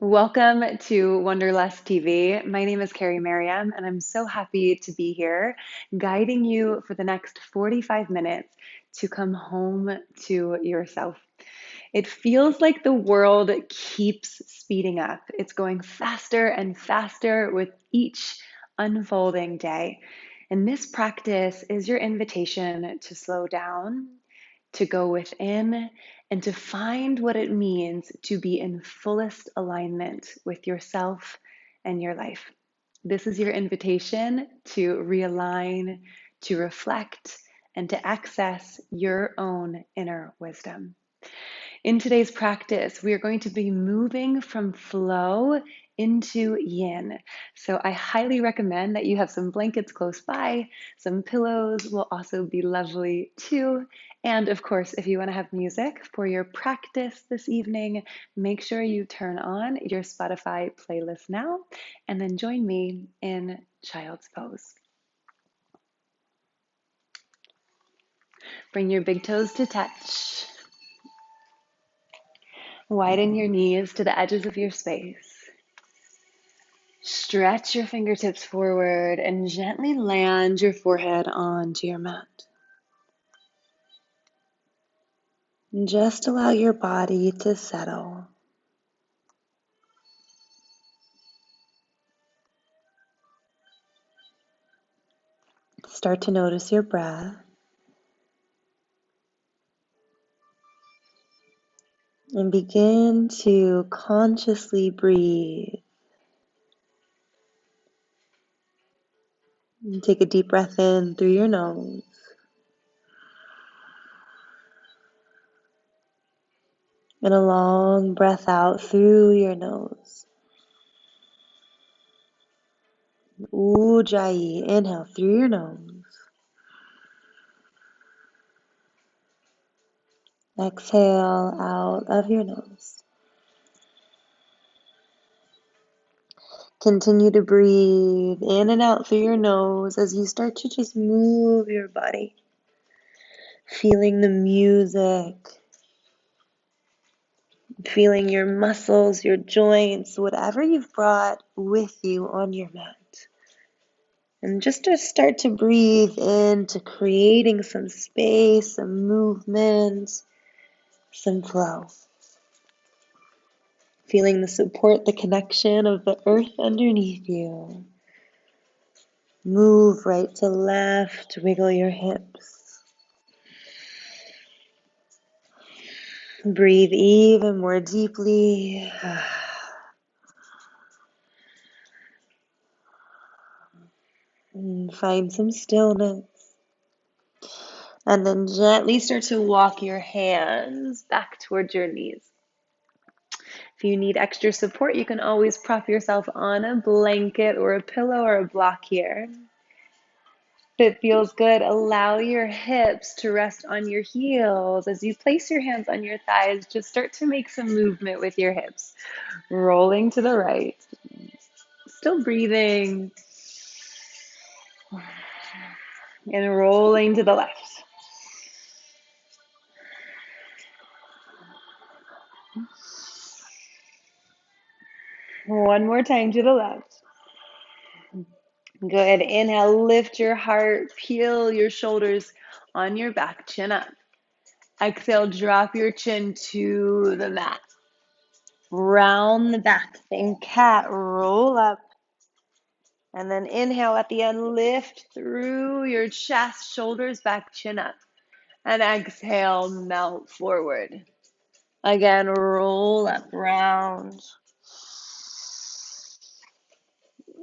Welcome to Wanderlust TV. My name is Cari Merriam, and I'm so happy to be here guiding you for the next 45 minutes to come home to yourself. It feels like the world keeps speeding up. It's going faster and faster with each unfolding day. And this practice is your invitation to slow down, to go within, and to find what it means to be in fullest alignment with yourself and your life. This is your invitation to realign, to reflect, and to access your own inner wisdom. In today's practice, we are going to be moving from flow into yin. So I highly recommend that you have some blankets close by. Some pillows will also be lovely too. And of course, if you want to have music for your practice this evening, make sure you turn on your Spotify playlist now and then join me in child's pose. Bring your big toes to touch. Widen your knees to the edges of your space. Stretch your fingertips forward and gently land your forehead onto your mat. And just allow your body to settle. Start to notice your breath. And begin to consciously breathe. And take a deep breath in through your nose. And a long breath out through your nose. Ujjayi, inhale through your nose. Exhale out of your nose. Continue to breathe in and out through your nose as you start to just move your body. Feeling the music. Feeling your muscles, your joints, whatever you've brought with you on your mat. And just to start to breathe into creating some space, some movement, some flow. Feeling the support, the connection of the earth underneath you. Move right to left, wiggle your hips. Breathe even more deeply. And find some stillness. And then gently start to walk your hands back towards your knees. If you need extra support, you can always prop yourself on a blanket or a pillow or a block here. If it feels good, allow your hips to rest on your heels. As you place your hands on your thighs, just start to make some movement with your hips. Rolling to the right. Still breathing. And rolling to the left. One more time to the left. Good. Inhale, lift your heart, peel your shoulders on your back, chin up. Exhale, drop your chin to the mat. Round the back, think cat, roll up. And then inhale at the end, lift through your chest, shoulders back, chin up. And exhale, melt forward. Again, roll up, round.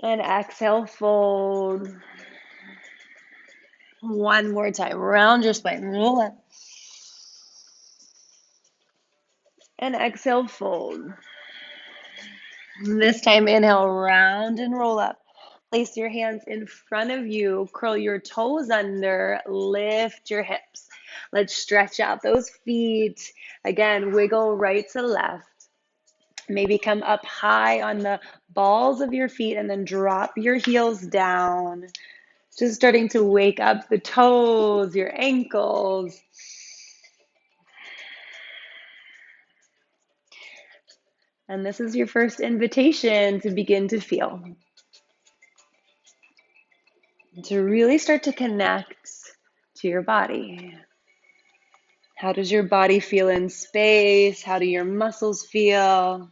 And exhale, fold. One more time, round your spine, roll up. And exhale, fold. This time, inhale, round and roll up. Place your hands in front of you, curl your toes under, lift your hips. Let's stretch out those feet. Again, wiggle right to left. Maybe come up high on the balls of your feet and then drop your heels down. Just starting to wake up the toes, your ankles. And this is your first invitation to begin to feel, to really start to connect to your body. How does your body feel in space? How do your muscles feel?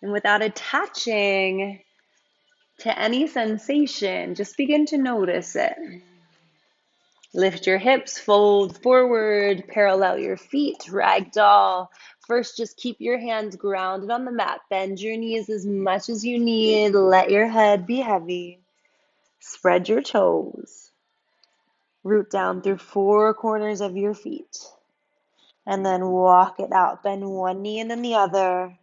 And without attaching to any sensation, just begin to notice it. Lift your hips, fold forward, parallel your feet, ragdoll. First, just keep your hands grounded on the mat. Bend your knees as much as you need. Let your head be heavy. Spread your toes. Root down through four corners of your feet. And then walk it out. Bend one knee and then the other.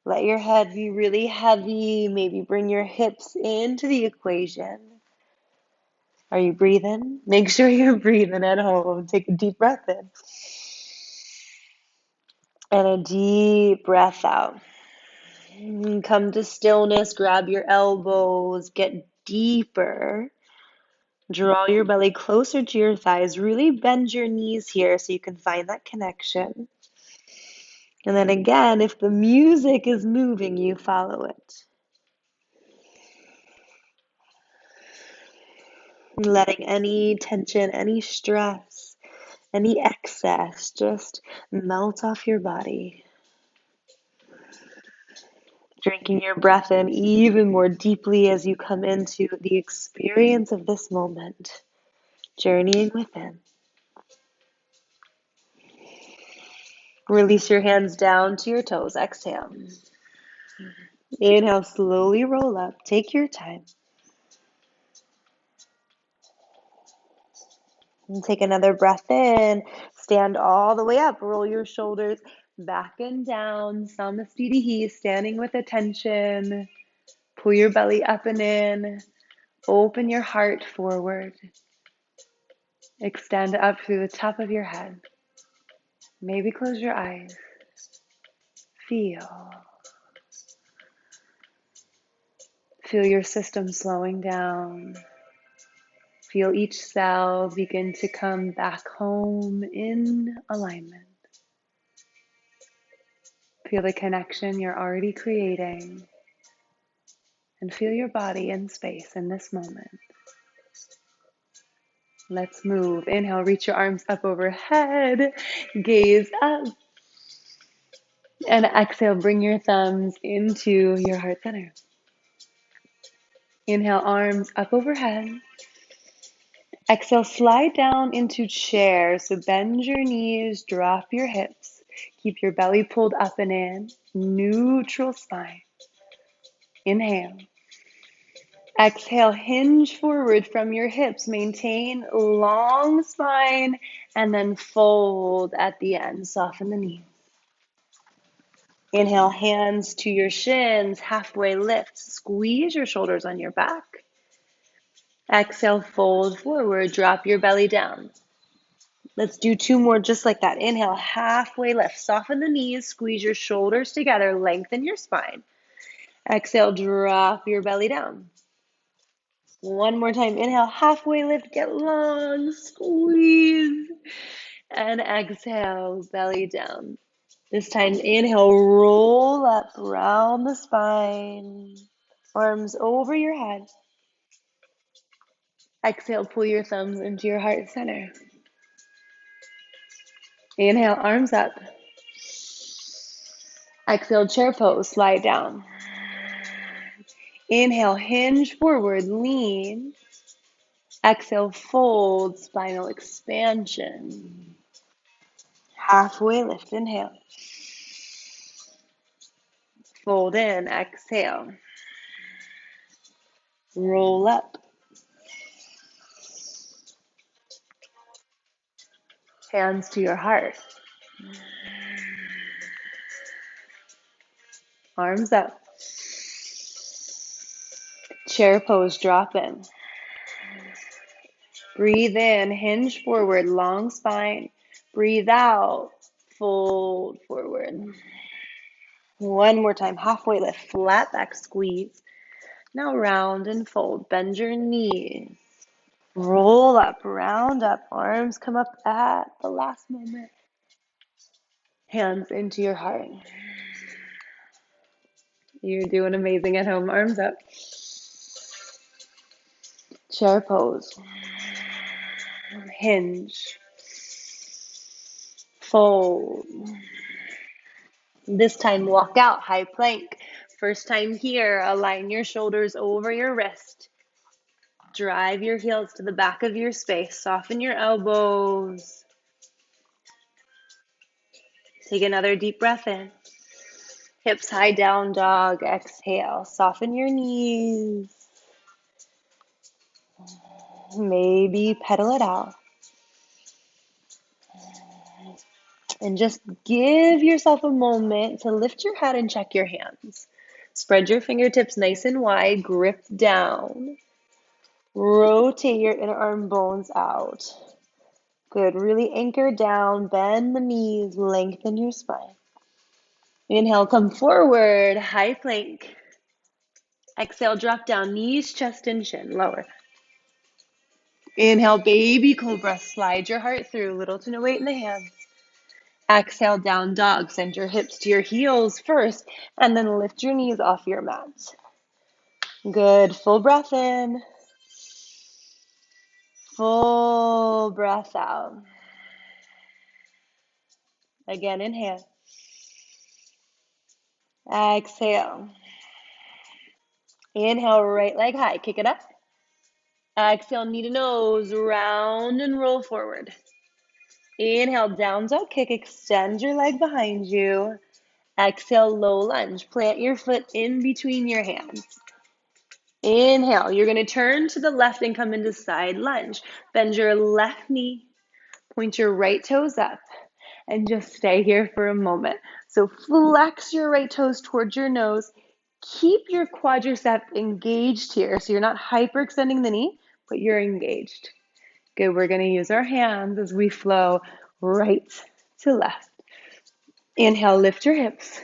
Let your head be really heavy. Maybe bring your hips into the equation. Are you breathing? Make sure you're breathing at home. Take a deep breath in. And a deep breath out. Come to stillness. Grab your elbows. Get deeper. Draw your belly closer to your thighs. Really bend your knees here so you can find that connection. And then again, if the music is moving you, follow it. Letting any tension, any stress, any excess just melt off your body. Drinking your breath in even more deeply as you come into the experience of this moment, journeying within. Release your hands down to your toes. Exhale. Inhale, slowly roll up. Take your time. And take another breath in. Stand all the way up. Roll your shoulders back and down. Samastitihi, standing with attention. Pull your belly up and in. Open your heart forward. Extend up through the top of your head. Maybe close your eyes. Feel. Feel your system slowing down. Feel each cell begin to come back home in alignment. Feel the connection you're already creating. And feel your body in space in this moment. Let's move. Inhale, reach your arms up overhead. Gaze up. And exhale, bring your thumbs into your heart center. Inhale, arms up overhead. Exhale, slide down into chair. So bend your knees, drop your hips. Keep your belly pulled up and in. Neutral spine. Inhale. Exhale, hinge forward from your hips. Maintain long spine and then fold at the end. Soften the knees. Inhale, hands to your shins, halfway lift. Squeeze your shoulders on your back. Exhale, fold forward, drop your belly down. Let's do two more just like that. Inhale, halfway lift. Soften the knees, squeeze your shoulders together, lengthen your spine. Exhale, drop your belly down. One more time. Inhale, halfway lift, get long, squeeze. And exhale, belly down. This time, inhale, roll up, round the spine. Arms over your head. Exhale, pull your thumbs into your heart center. Inhale, arms up. Exhale, chair pose, slide down. Inhale, hinge forward, lean. Exhale, fold, spinal expansion. Halfway lift, inhale. Fold in, exhale. Roll up. Hands to your heart. Arms up. Chair pose, drop in. Breathe in, hinge forward, long spine. Breathe out, fold forward. One more time, halfway lift, flat back squeeze. Now round and fold, bend your knees. Roll up, round up, arms come up at the last moment. Hands into your heart. You're doing amazing at home. Arms up. Chair pose. Hinge. Fold. This time, walk out, high plank. First time here, align your shoulders over your wrist. Drive your heels to the back of your space. Soften your elbows. Take another deep breath in. Hips high, down dog. Exhale. Soften your knees. Maybe pedal it out. And just give yourself a moment to lift your head and check your hands. Spread your fingertips nice and wide. Grip down. Rotate your inner arm bones out. Good. Really anchor down. Bend the knees. Lengthen your spine. Inhale, come forward. High plank. Exhale, drop down. Knees, chest, and chin. Lower. Inhale, baby cobra. Slide your heart through. Little to no weight in the hands. Exhale, down dog. Send your hips to your heels first, and then lift your knees off your mat. Good. Full breath in. Full breath out. Again, inhale. Exhale. Inhale, right leg high. Kick it up. Exhale, knee to nose. Round and roll forward. Inhale, down dog kick. Extend your leg behind you. Exhale, low lunge. Plant your foot in between your hands. Inhale, you're going to turn to the left and come into side lunge. Bend your left knee, point your right toes up, and just stay here for a moment. So flex your right toes towards your nose. Keep your quadricep engaged here. So you're not hyperextending the knee, but you're engaged. Good, we're going to use our hands as we flow right to left. Inhale, lift your hips.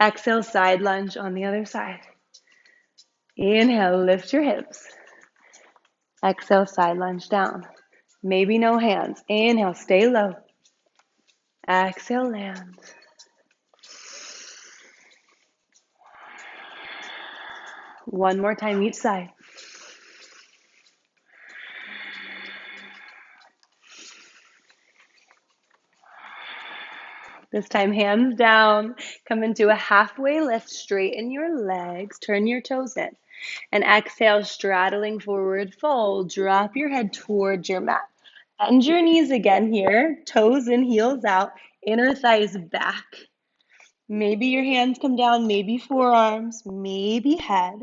Exhale, side lunge on the other side. Inhale, lift your hips. Exhale, side lunge down. Maybe no hands. Inhale, stay low. Exhale, land. One more time each side. This time, hands down. Come into a halfway lift. Straighten your legs. Turn your toes in. And exhale, straddling forward fold. Drop your head towards your mat. Bend your knees again here. Toes in, heels out. Inner thighs back. Maybe your hands come down, maybe forearms, maybe head.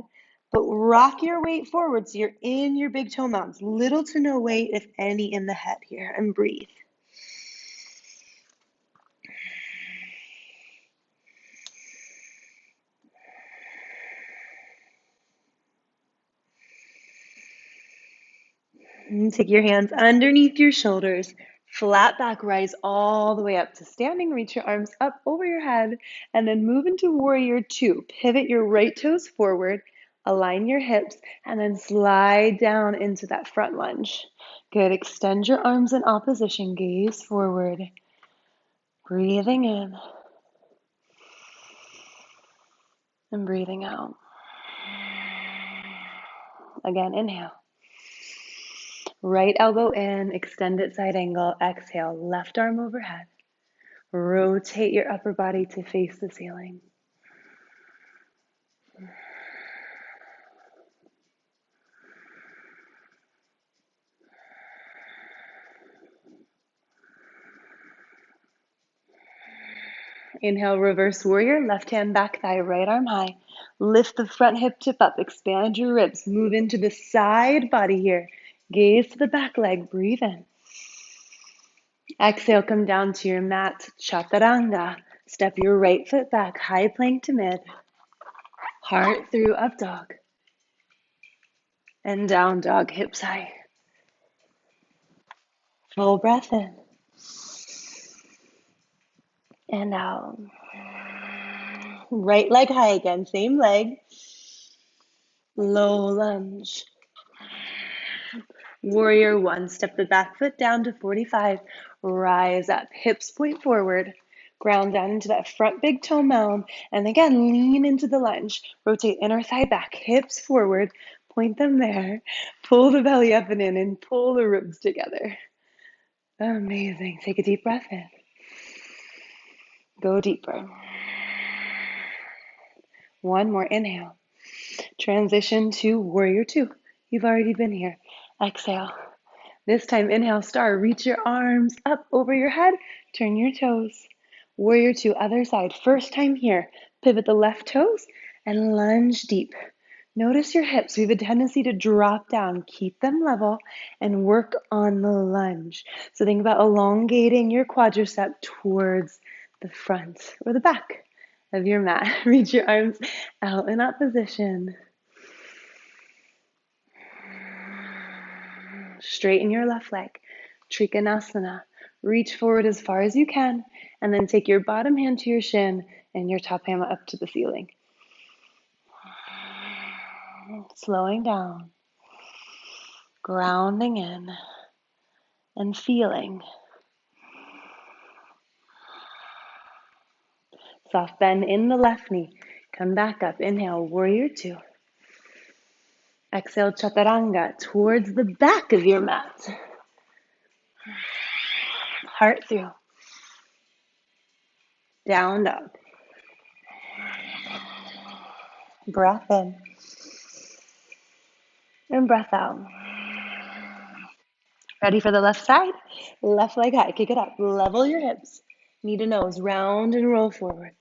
But rock your weight forward so you're in your big toe mounts. Little to no weight, if any, in the head here. And breathe. And take your hands underneath your shoulders. Flat back, rise all the way up to standing. Reach your arms up over your head. And then move into warrior two. Pivot your right toes forward. Align your hips. And then slide down into that front lunge. Good. Extend your arms in opposition. Gaze forward. Breathing in. And breathing out. Again, inhale. Right elbow in, extended side angle. Exhale, left arm overhead. Rotate your upper body to face the ceiling. Inhale, reverse warrior. Left hand back thigh, right arm high. Lift the front hip tip up. Expand your ribs. Move into the side body here. Gaze to the back leg. Breathe in. Exhale, come down to your mat. Chaturanga. Step your right foot back. High plank to mid. Heart through up dog. And down dog, hips high. Full breath in. And out. Right leg high again, same leg. Low lunge. Warrior one, step the back foot down to 45. Rise up, hips point forward. Ground down into that front big toe mound. And again, lean into the lunge. Rotate inner thigh back, hips forward. Point them there. Pull the belly up and in and pull the ribs together. Amazing. Take a deep breath in. Go deeper. One more. Inhale. Transition to warrior two. You've already been here. Exhale. This time, inhale, star. Reach your arms up over your head. Turn your toes. Warrior two, other side. First time here. Pivot the left toes and lunge deep. Notice your hips. We have a tendency to drop down. Keep them level and work on the lunge. So think about elongating your quadricep towards the front or the back of your mat. Reach your arms out in opposition. Straighten your left leg. Trikonasana. Reach forward as far as you can, and then take your bottom hand to your shin and your top hand up to the ceiling. Slowing down. Grounding in and feeling. Soft bend in the left knee. Come back up. Inhale, warrior two. Exhale, chaturanga towards the back of your mat. Heart through. Down dog. Breath in. And breath out. Ready for the left side? Left leg high. Kick it up. Level your hips. Knee to nose. Round and roll forward.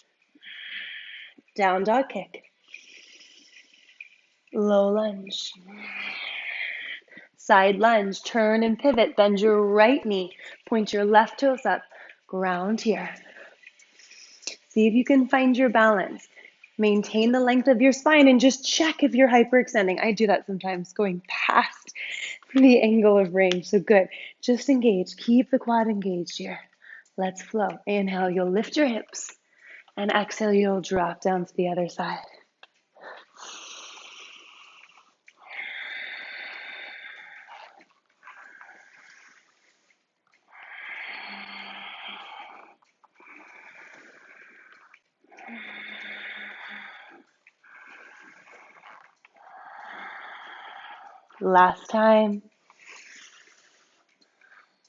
Down dog kick. Low lunge. Side lunge. Turn and pivot. Bend your right knee. Point your left toes up. Ground here. See if you can find your balance. Maintain the length of your spine and just check if you're hyperextending. I do that sometimes, going past the angle of range. So good. Just engage. Keep the quad engaged here. Let's flow. Inhale, you'll lift your hips. And exhale, you'll drop down to the other side. Last time.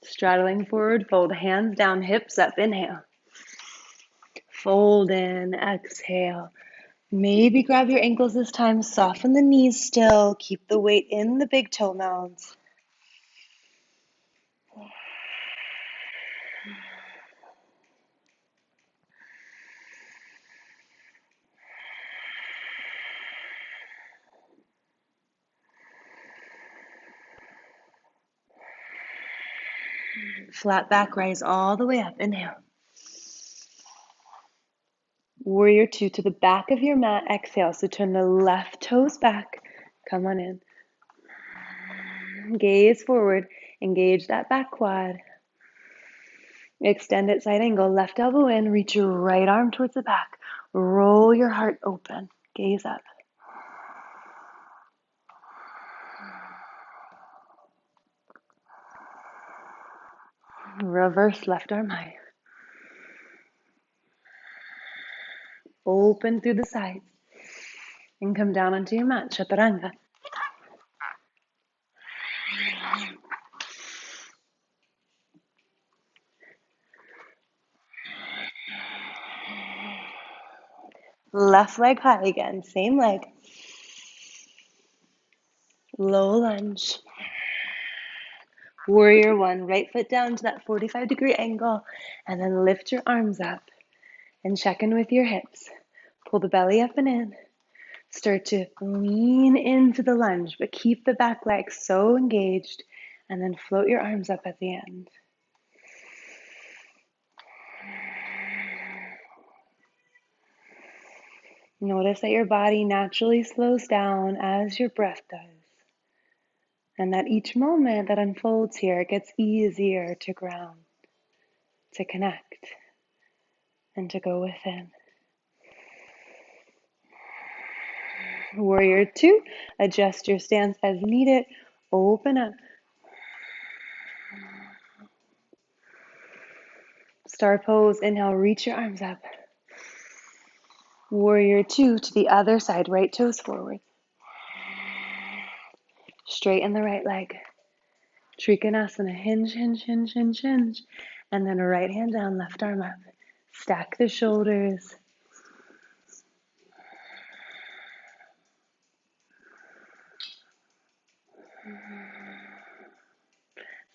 Straddling forward, fold hands down, hips up. Inhale. Fold in, exhale. Maybe grab your ankles this time. Soften the knees still. Keep the weight in the big toe mounds. Flat back, rise all the way up. Inhale. Warrior two to the back of your mat. Exhale. So turn the left toes back. Come on in. Gaze forward. Engage that back quad. Extend at side angle. Left elbow in. Reach your right arm towards the back. Roll your heart open. Gaze up. Reverse left arm high. Open through the sides. And come down onto your mat. Chaturanga. Left leg high again. Same leg. Low lunge. Warrior one. Right foot down to that 45-degree angle. And then lift your arms up. And check in with your hips. Pull the belly up and in. Start to lean into the lunge, but keep the back leg so engaged. And then float your arms up at the end. Notice that your body naturally slows down as your breath does. And that each moment that unfolds here, it gets easier to ground, to connect, and to go within. Warrior two, adjust your stance as needed. Open up. Star pose, inhale, reach your arms up. Warrior two to the other side, right toes forward. Straighten the right leg. Trikonasana, hinge, hinge, hinge, hinge, hinge. And then right hand down, left arm up. Stack the shoulders.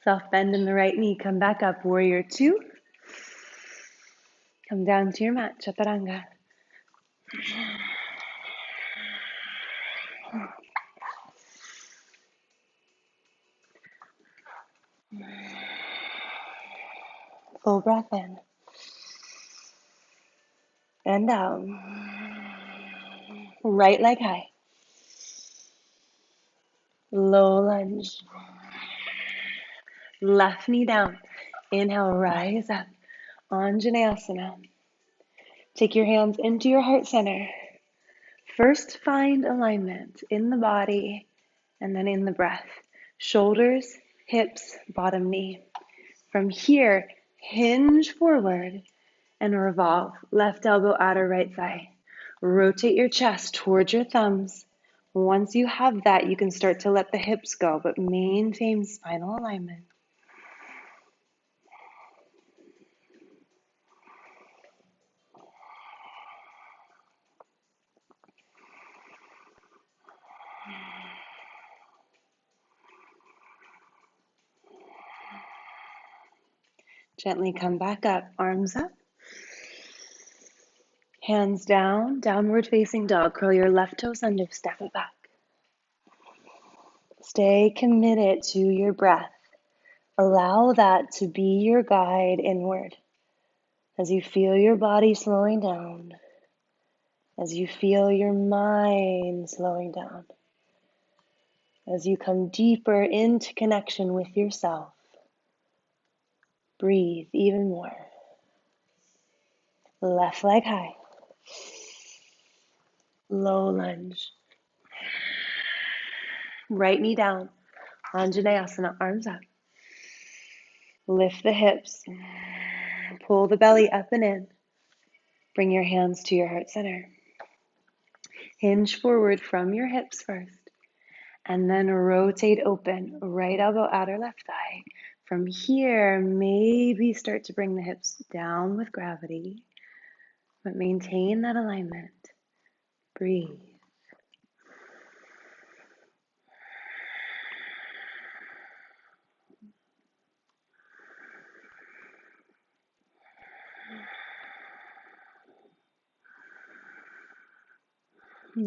Soft bend in the right knee. Come back up, warrior two. Come down to your mat, chaturanga. Full breath in. And down. Right leg high. Low lunge. Left knee down. Inhale, rise up. Anjaneyasana. Take your hands into your heart center. First, find alignment in the body and then in the breath. Shoulders, hips, bottom knee. From here, hinge forward and revolve. Left elbow, outer right thigh. Rotate your chest towards your thumbs. Once you have that, you can start to let the hips go, but maintain spinal alignment. Gently come back up, arms up. Hands down, downward facing dog. Curl your left toes under, step it back. Stay committed to your breath. Allow that to be your guide inward. As you feel your body slowing down, as you feel your mind slowing down, as you come deeper into connection with yourself, breathe even more. Left leg high, low lunge. Right knee down, Anjaneyasana, arms up. Lift the hips, pull the belly up and in. Bring your hands to your heart center. Hinge forward from your hips first. And then rotate open, right elbow, outer left thigh. From here, maybe start to bring the hips down with gravity, but maintain that alignment. Breathe.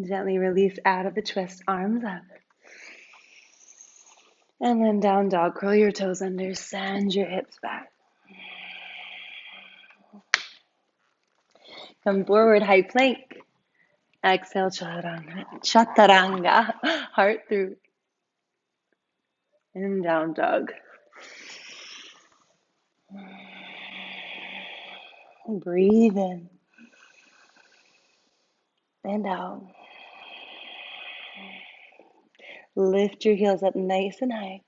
Gently release out of the twist, arms up. And then down dog, curl your toes under, send your hips back. Come forward, high plank. Exhale, chaturanga, heart through. And down dog. Breathe in. And out. Lift your heels up nice and high.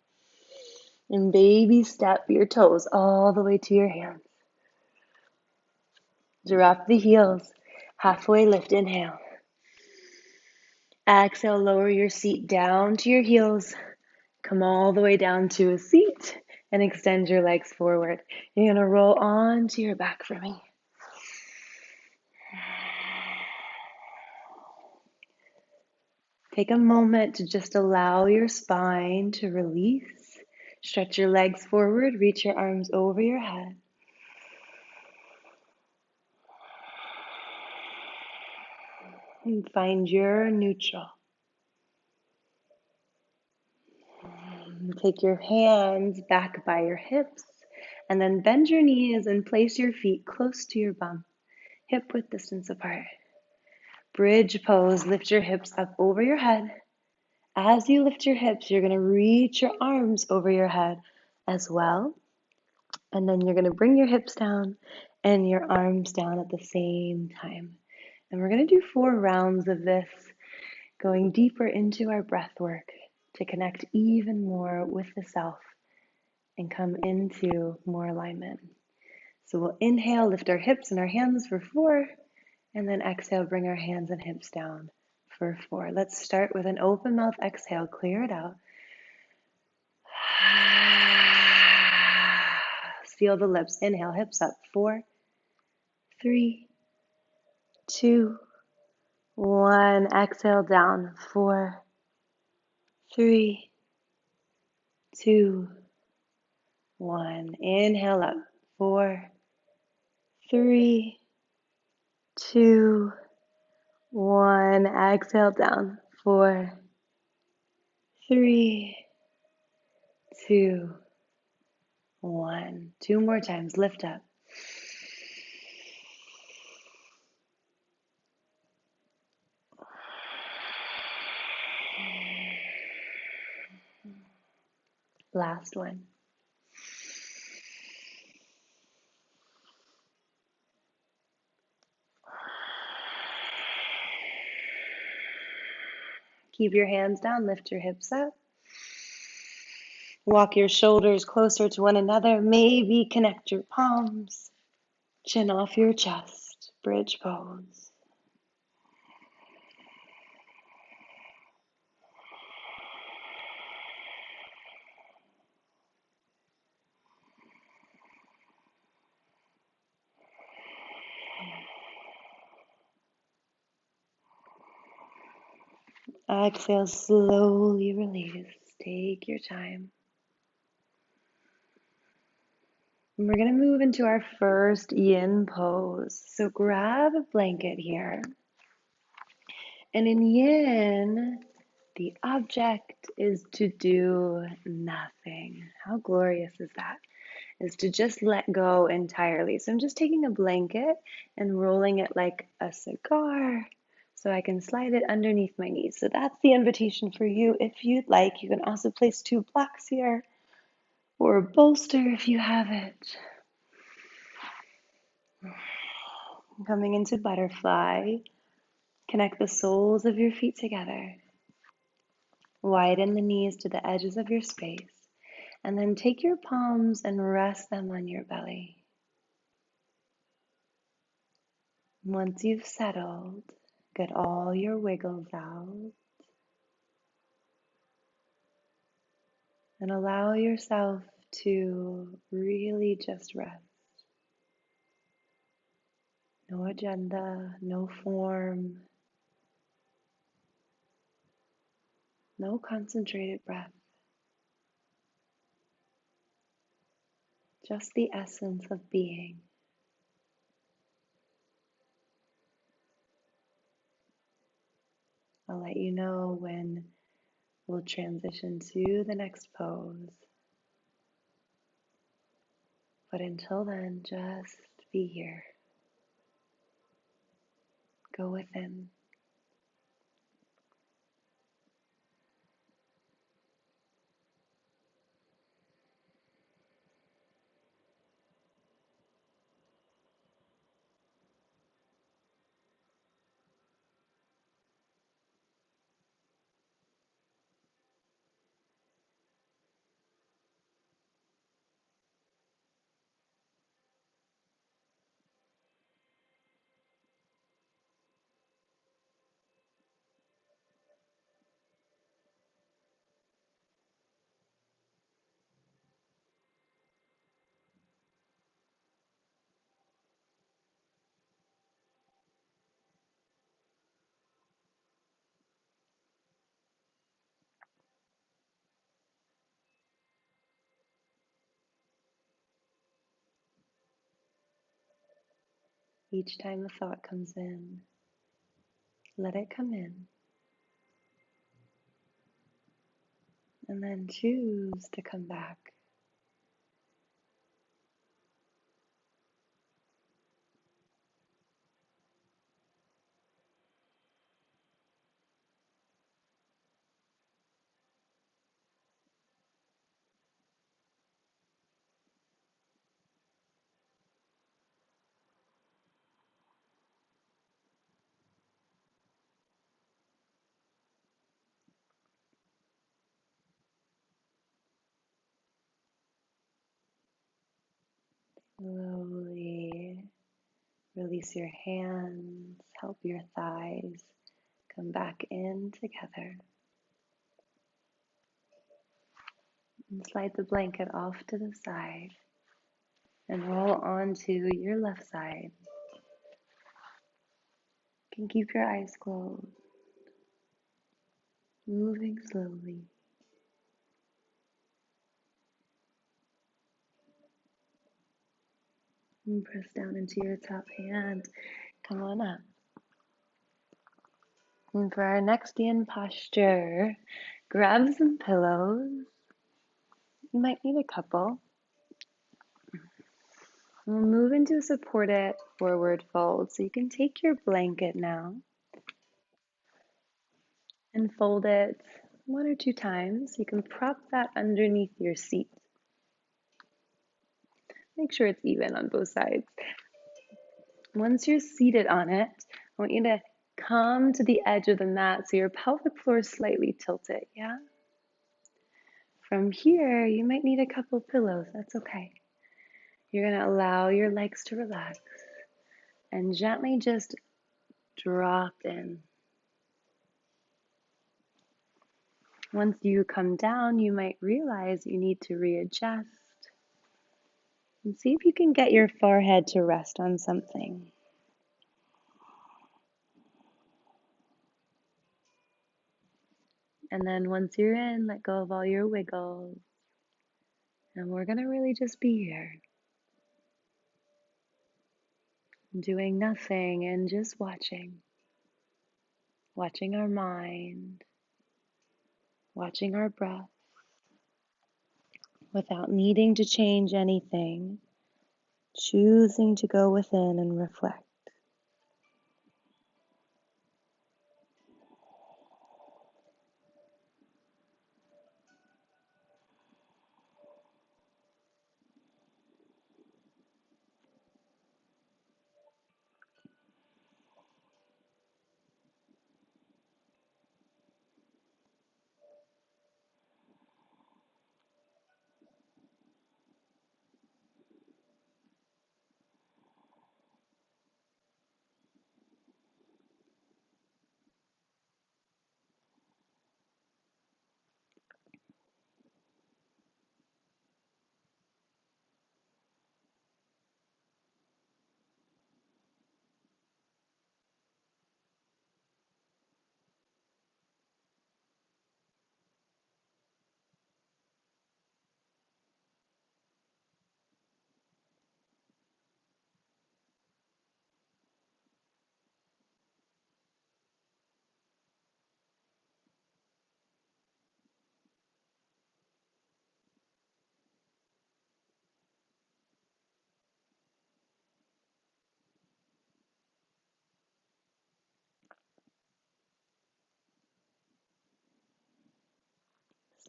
And baby step your toes all the way to your hands. Drop the heels. Halfway lift, inhale. Exhale, lower your seat down to your heels. Come all the way down to a seat and extend your legs forward. You're going to roll onto your back for me. Take a moment to just allow your spine to release. Stretch your legs forward, reach your arms over your head. And find your neutral. Take your hands back by your hips and then bend your knees and place your feet close to your bum, hip width distance apart. Bridge pose, lift your hips up over your head. As you lift your hips, you're going to reach your arms over your head as well. And then you're going to bring your hips down and your arms down at the same time. And we're going to do 4 rounds of this, going deeper into our breath work to connect even more with the self and come into more alignment. So we'll inhale, lift our hips and our hands for 4, and then exhale, bring our hands and hips down for 4. Let's start with an open mouth exhale, clear it out. Seal the lips, inhale, hips up, 4, 3, 2, 1. Exhale down, 4, 3, 2, 1. Inhale up, 4, 3, 2, 1. Exhale down, 4, 3, 2, 1. 2 more times, lift up. Last one. Keep your hands down, lift your hips up. Walk your shoulders closer to one another. Maybe connect your palms. Chin off your chest. Bridge pose. Exhale, slowly release. Take your time. And we're going to move into our first yin pose. So grab a blanket here. And in yin, the object is to do nothing. How glorious is that? Is to just let go entirely. So I'm just taking a blanket and rolling it like a cigar so I can slide it underneath my knees. So that's the invitation for you. If you'd like, you can also place 2 blocks here or a bolster if you have it. Coming into butterfly, connect the soles of your feet together. Widen the knees to the edges of your space. And then take your palms and rest them on your belly. Once you've settled, get all your wiggles out and allow yourself to really just rest. No agenda, no form, no concentrated breath. Just the essence of being. I'll let you know when we'll transition to the next pose. But until then, just be here. Go within. Each time a thought comes in, let it come in. And then choose to come back. Slowly Release your hands, help your thighs come back in together. And slide the blanket off to the side and roll onto your left side. You can keep your eyes closed, moving slowly. And press down into your top hand. Come on up. And for our next yin posture, grab some pillows. You might need a couple. We'll move into a supported forward fold. So you can take your blanket now and fold it 1 or 2 times. You can prop that underneath your seat. Make sure it's even on both sides. Once you're seated on it, I want you to come to the edge of the mat so your pelvic floor is slightly tilted, yeah? From here, you might need a couple pillows. That's okay. You're going to allow your legs to relax and gently just drop in. Once you come down, you might realize you need to readjust and see if you can get your forehead to rest on something. And then once you're in, let go of all your wiggles. And we're going to really just be here, doing nothing and just watching. Watching our mind, watching our breath, without needing to change anything, choosing to go within and reflect.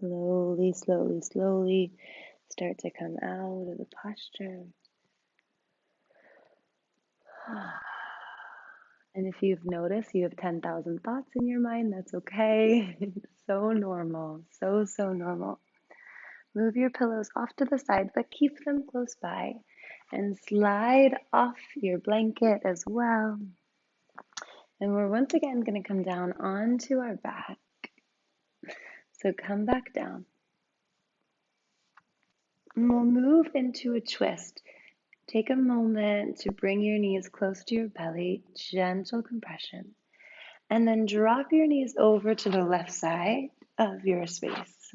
Slowly, slowly, slowly start to come out of the posture. And if you've noticed you have 10,000 thoughts in your mind, that's okay. It's so normal, so normal. Move your pillows off to the side, but keep them close by. And slide off your blanket as well. And we're once again going to come down onto our back. So come back down. And we'll move into a twist. Take a moment to bring your knees close to your belly, gentle compression. And then drop your knees over to the left side of your space.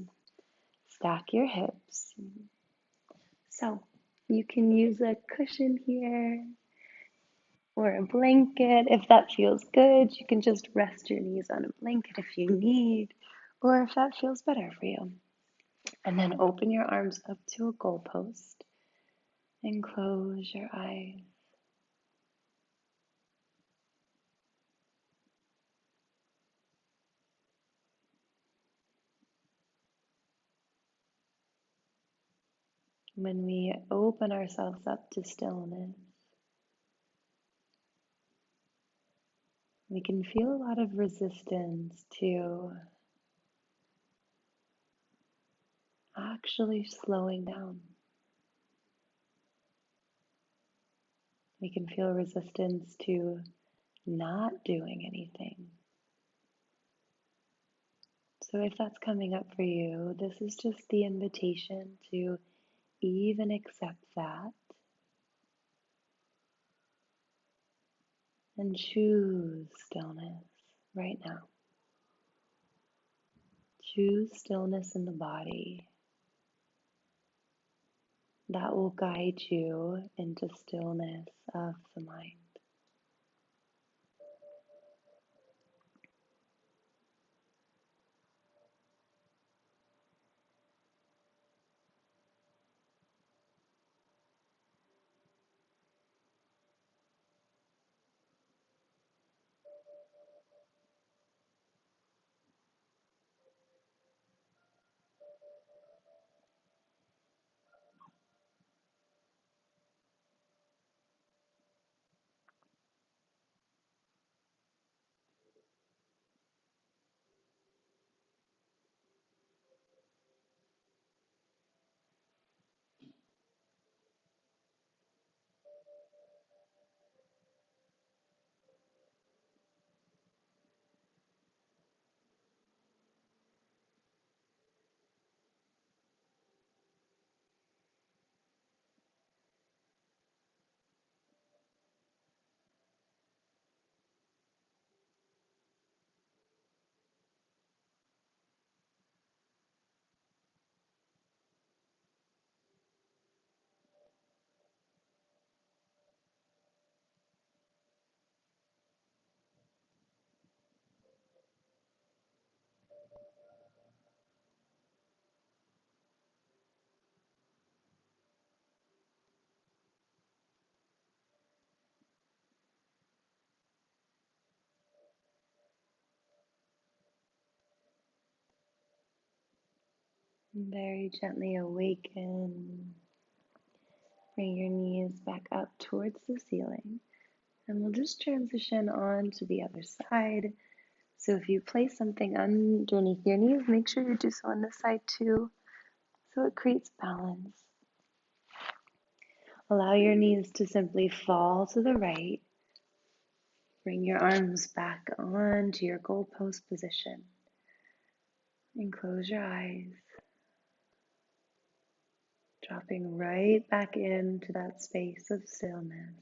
Stack your hips. So you can use a cushion here or a blanket if that feels good. You can just rest your knees on a blanket if you need, or if that feels better for you. And then open your arms up to a goalpost and close your eyes. When we open ourselves up to stillness, we can feel a lot of resistance to actually slowing down. We can feel resistance to not doing anything. So if that's coming up for you, this is just the invitation to even accept that and choose stillness right now. Choose stillness in the body. That will guide you into stillness of the mind. Very gently awaken. Bring your knees back up towards the ceiling. And we'll just transition on to the other side. So if you place something underneath your knees, make sure you do so on this side too, so it creates balance. Allow your knees to simply fall to the right. Bring your arms back onto your goalpost position. And close your eyes, dropping right back into that space of stillness.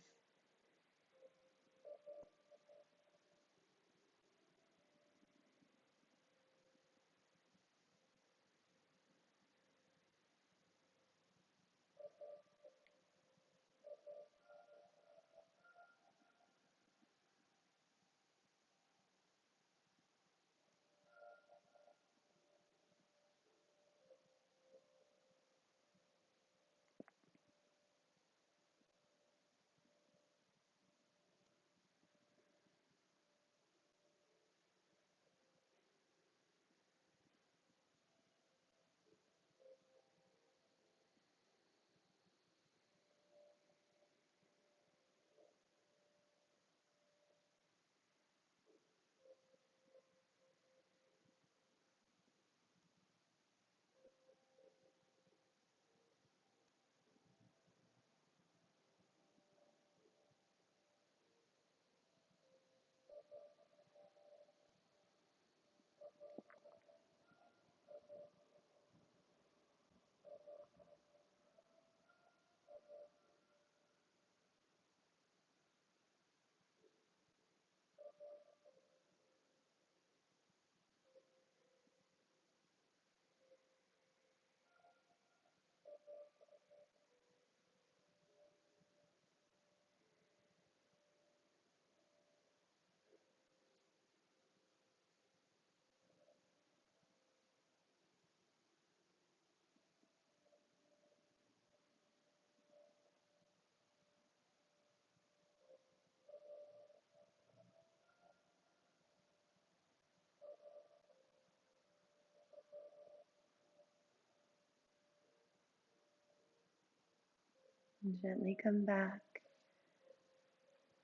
And gently come back.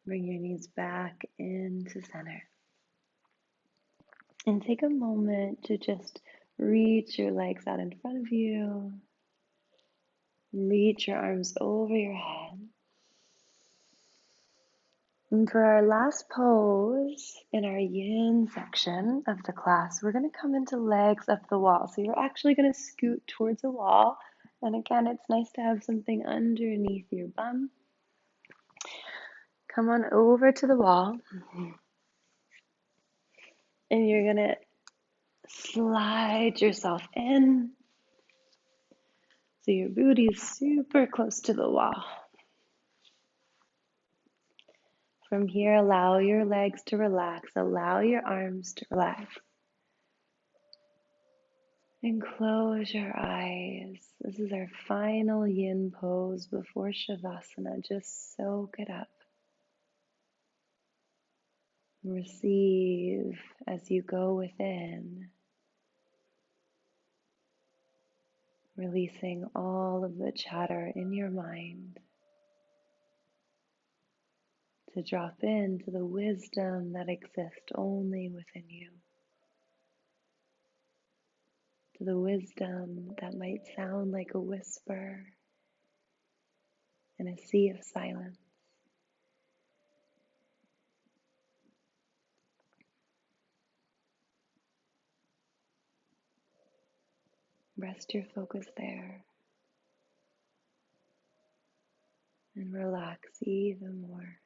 Bring your knees back into center. And take a moment to just reach your legs out in front of you. Reach your arms over your head. And for our last pose in our yin section of the class, we're going to come into legs up the wall. So you're actually going to scoot towards the wall. And again, it's nice to have something underneath your bum. Come on over to the wall. And you're going to slide yourself in. So your booty is super close to the wall. From here, allow your legs to relax. Allow your arms to relax. And close your eyes. This is our final yin pose before Shavasana. Just soak it up. Receive as you go within, releasing all of the chatter in your mind to drop into the wisdom that exists only within you, to the wisdom that might sound like a whisper in a sea of silence. Rest your focus there and relax even more.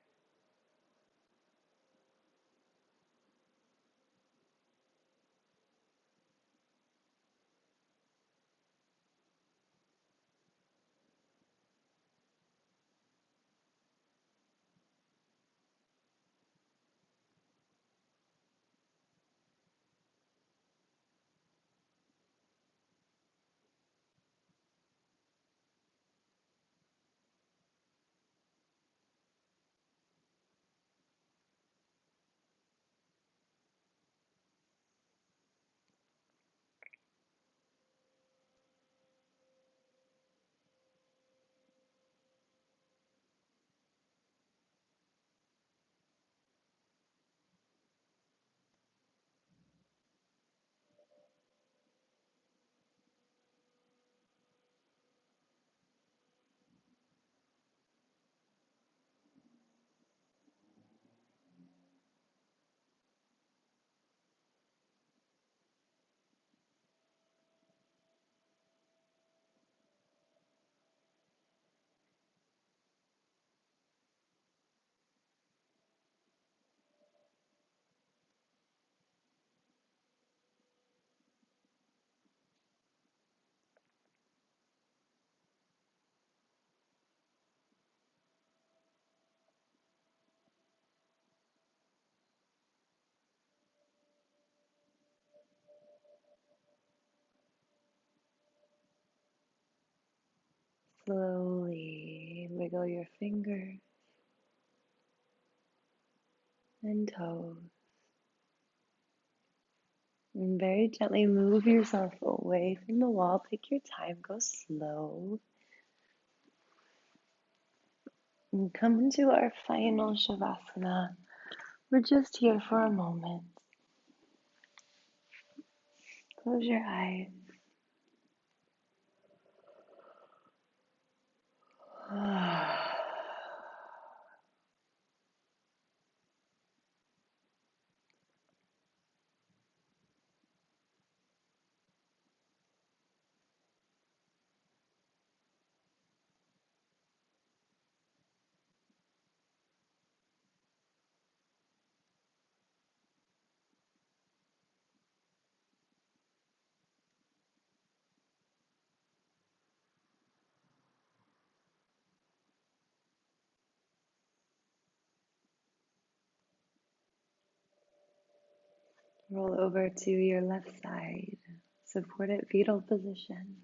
Slowly wiggle your fingers and toes. And very gently move yourself away from the wall. Take your time, go slow. And come into our final Shavasana. We're just here for a moment. Close your eyes. Roll over to your left side. Supported fetal position.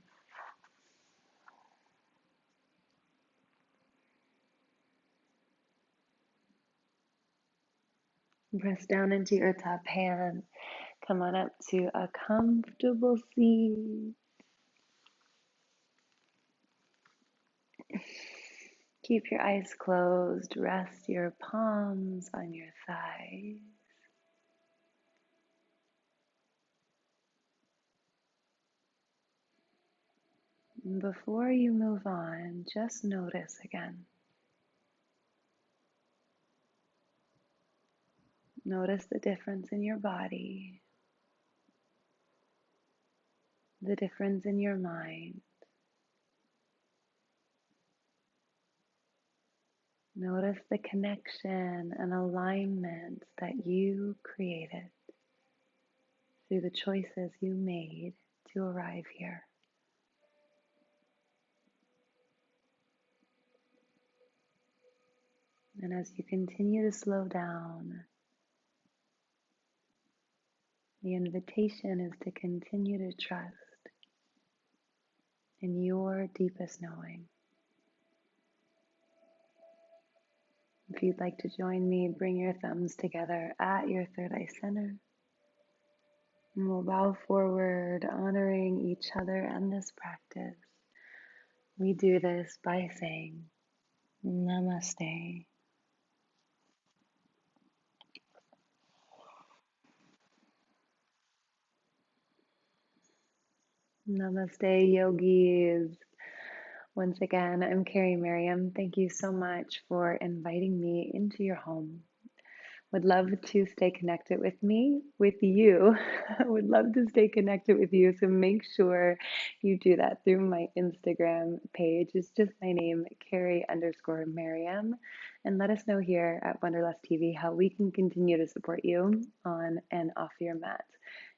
Press down into your top hand. Come on up to a comfortable seat. Keep your eyes closed. Rest your palms on your thighs. Before you move on, just notice again. Notice the difference in your body, the difference in your mind. Notice the connection and alignment that you created through the choices you made to arrive here. And as you continue to slow down, the invitation is to continue to trust in your deepest knowing. If you'd like to join me, bring your thumbs together at your third eye center. And we'll bow forward, honoring each other and this practice. We do this by saying, Namaste. Namaste, yogis. Once again, I'm Cari Merriam. Thank you so much for inviting me into your home. Would love to stay connected with you. Would love to stay connected with you. So make sure you do that through my Instagram page. It's just my name, Cari_Merriam. And let us know here at Wanderlust TV how we can continue to support you on and off your mat.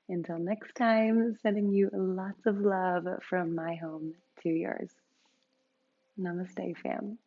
Until next time, sending you lots of love from my home to yours. Namaste, fam.